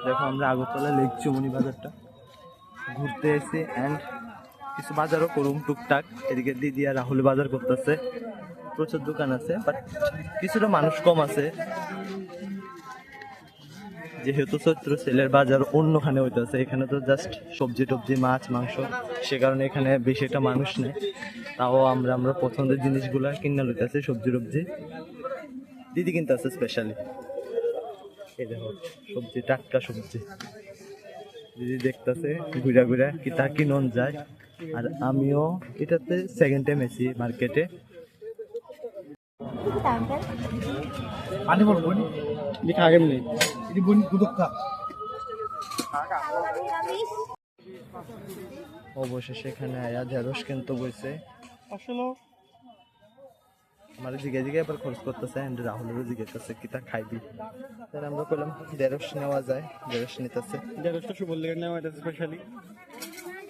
দেখো আমরা আগরতলা লেক চুমনি বাজারটা ঘুরতে এসেছি অ্যান্ড কিছু বাজারও করুম টুকটাক। এদিকে দিদি আর রাহুল বাজার করতেছে, প্রচুর দোকান আছে বাট কিছুটা মানুষ কম আছে, যেহেতু চৈত্র সেলের বাজার অন্যখানে হইতেছে, এখানে তো জাস্ট সবজি টবজি মাছ মাংস, সে কারণে এখানে বেশি একটা মানুষ নেই। তাও আমরা পছন্দের জিনিসগুলা কিনে লইতেছি, সবজি টবজি দিদি কিনতে আছে স্পেশালি। এই দেখো সবজি, টাটকা সবজি দিদি দেখতেছে ঘুরা ঘুরা কি তা কিনন যায়। আর আমিও এটাতে সেকেন্ড টাইম এসি মার্কেটে। অবশেষে এখানে আয়া ঢেঁড়স কিনতে বইছে। আমার জিগে এবার খরচ করতেছে এন্ড রাহুলেরও জিজ্ঞাসা কি তা খাইবি, তাই আমরা বললাম ঢেঁড়স নেওয়া যায়, ঢেঁড়স নিতেছে। ঢেঁড়সটা শুভর লেগে নেওয়া, এটা স্পেশালি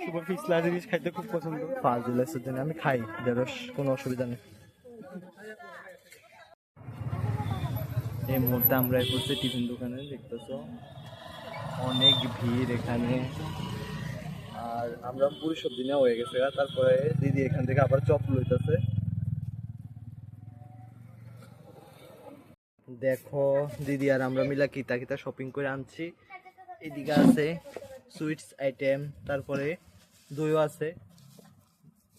শুভর ফিসলা জিনিস খাইতে খুব পছন্দ। ফাজিলের জন্য আমি খাই ঢেঁড়স, কোনো অসুবিধা নেই। এই মুহূর্তে আমরা করছি টিফিন দোকানে, দেখতেছ অনেক ভিড় এখানে। আর আমরা পুরো সবজি নেওয়া হয়ে গেছে, তারপরে দিদি এখান থেকে আবার চপ লইতেছে। দেখো দিদি আর আমরা মিলা কিতা কিতা শপিং করে আনছি। এদিকে আছে সুইটস আইটেম, তারপরে দইও আছে,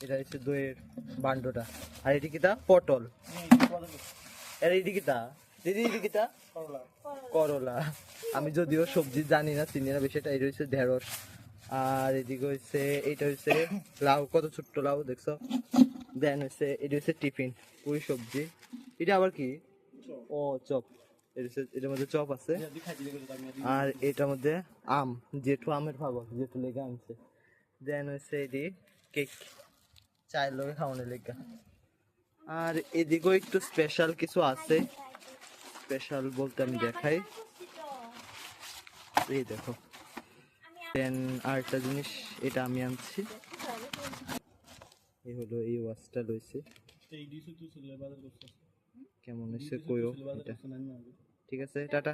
এটা হচ্ছে দইয়ের বান্ডটা। আর এটি কিতা পটল, আর এটি কিতা দিদি, এটি কিতা করলা। আমি যদিও সবজি জানি না, চিনি না বেশি। এটা হচ্ছে ঢেঁড়স। আর এদিকে হচ্ছে এটা হচ্ছে লাউ, কত ছোট্ট লাউ দেখছো। দেন হচ্ছে এটা হচ্ছে টিফিন পুরি সবজি। এটা আবার কি, ও চপ, এটার মধ্যে চপ আছে। আর এটার মধ্যে আম, যেটু আমের ভাগো যেটু লেগে আনছে। দেন হচ্ছে এটি কেক, চায়ের লগে খাওয়ানোর লেগা। আর এদিকেও একটু স্পেশাল কিছু আছে, স্পেশাল বলতে আমি দেখাই, এই দেখো। দেন আরেকটা জিনিস, এটা আমি আনছি, এই হলো এই ওয়াচটা লইছে, কেমন হয়েছে কইও এটা। ঠিক আছে, টাটা।